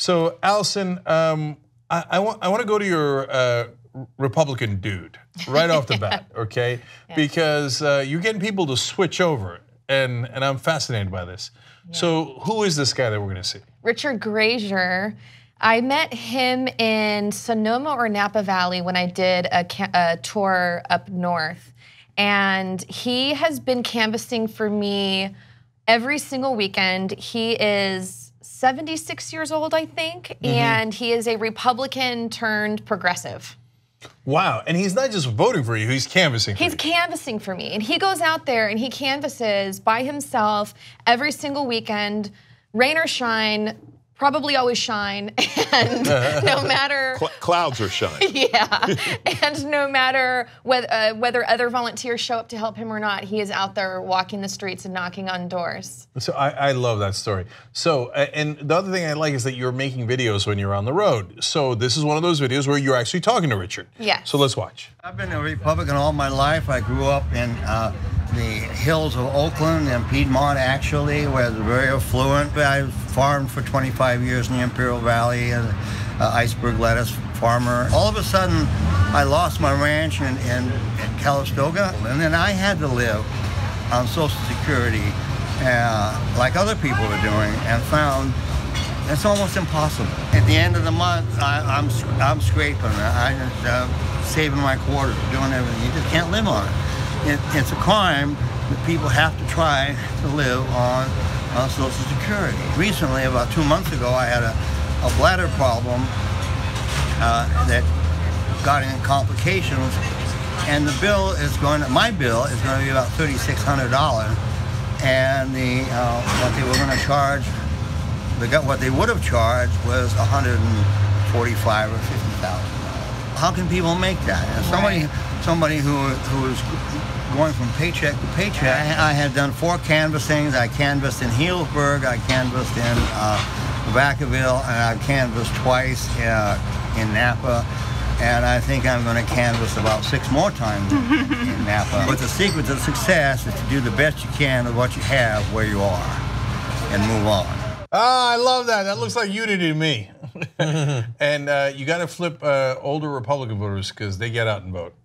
So, Alison, I want to go to your Republican dude right off the bat, okay? Yeah. Because you're getting people to switch over, and I'm fascinated by this. Yeah. So, who is this guy that we're going to see? Richard Grazier. I met him in Sonoma or Napa Valley when I did a tour up north, and he has been canvassing for me every single weekend. He is 76 years old, I think, and he is a Republican turned progressive. Wow, and he's not just voting for you, he's canvassing for you. He's canvassing for me, and he goes out there and he canvasses by himself every single weekend, rain or shine, probably always shine, and no matter... Clouds are shine. Yeah, and no matter whether other volunteers show up to help him or not, he is out there walking the streets and knocking on doors. So I love that story. So, and the other thing I like is that you're making videos when you're on the road. So this is one of those videos where you're actually talking to Richard. Yeah. So let's watch. I've been a Republican all my life. I grew up in the hills of Oakland and Piedmont, actually, where it's very affluent. I farmed for 25 years in the Imperial Valley as an iceberg lettuce farmer. All of a sudden, I lost my ranch in Calistoga, and then I had to live on Social Security like other people are doing, and found it's almost impossible. At the end of the month, I'm scraping. I'm saving my quarters, doing everything. You just can't live on it. It's a crime that people have to try to live on Social Security. Recently, about 2 months ago, I had a bladder problem that got in complications, and my bill is going to be about $3,600, and what they were going to charge, what they would have charged was $145,000 or $50,000. How can people make that? And somebody who is going from paycheck to paycheck. I had done 4 canvassings. I canvassed in Healdsburg, I canvassed in Vacaville, and I canvassed twice in Napa. And I think I'm going to canvass about 6 more times in Napa. But the secret to success is to do the best you can with what you have where you are and move on. I love that. That looks like unity to me. And you got to flip older Republican voters because they get out and vote.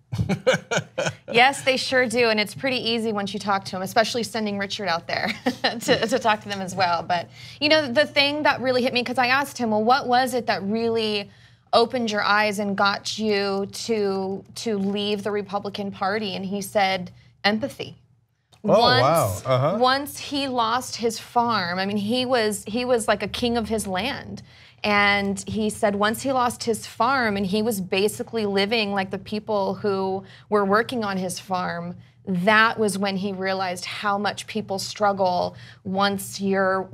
Yes, they sure do, and it's pretty easy once you talk to them, especially sending Richard out there to talk to them as well. But you know, the thing that really hit me, because I asked him, well, what was it that really opened your eyes and got you to leave the Republican Party? And he said, empathy. Oh, wow. Once he lost his farm, I mean, he was like a king of his land. And he said once he lost his farm and he was basically living like the people who were working on his farm, that was when he realized how much people struggle once you're,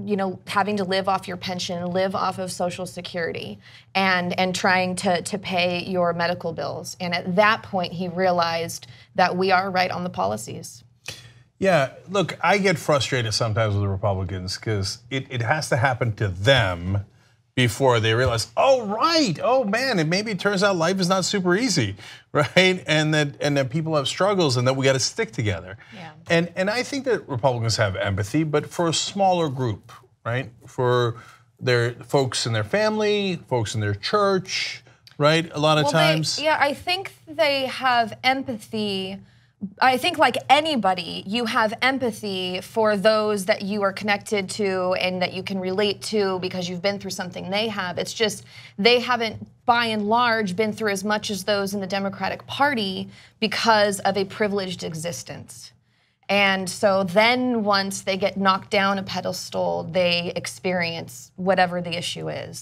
having to live off your pension, live off of Social Security, and trying to pay your medical bills. And at that point, he realized that we are right on the policies. Yeah, look, I get frustrated sometimes with the Republicans because it has to happen to them before they realize, oh, right, oh man, and maybe it turns out life is not super easy, right? And that people have struggles and that we got to stick together. Yeah. And I think that Republicans have empathy, but for a smaller group, right? For their folks in their family, folks in their church, right? A lot of times. I think they have empathy. I think like anybody, you have empathy for those that you are connected to and that you can relate to because you've been through something they have. It's just they haven't, by and large, been through as much as those in the Democratic Party because of a privileged existence. And so then once they get knocked down a pedestal, they experience whatever the issue is.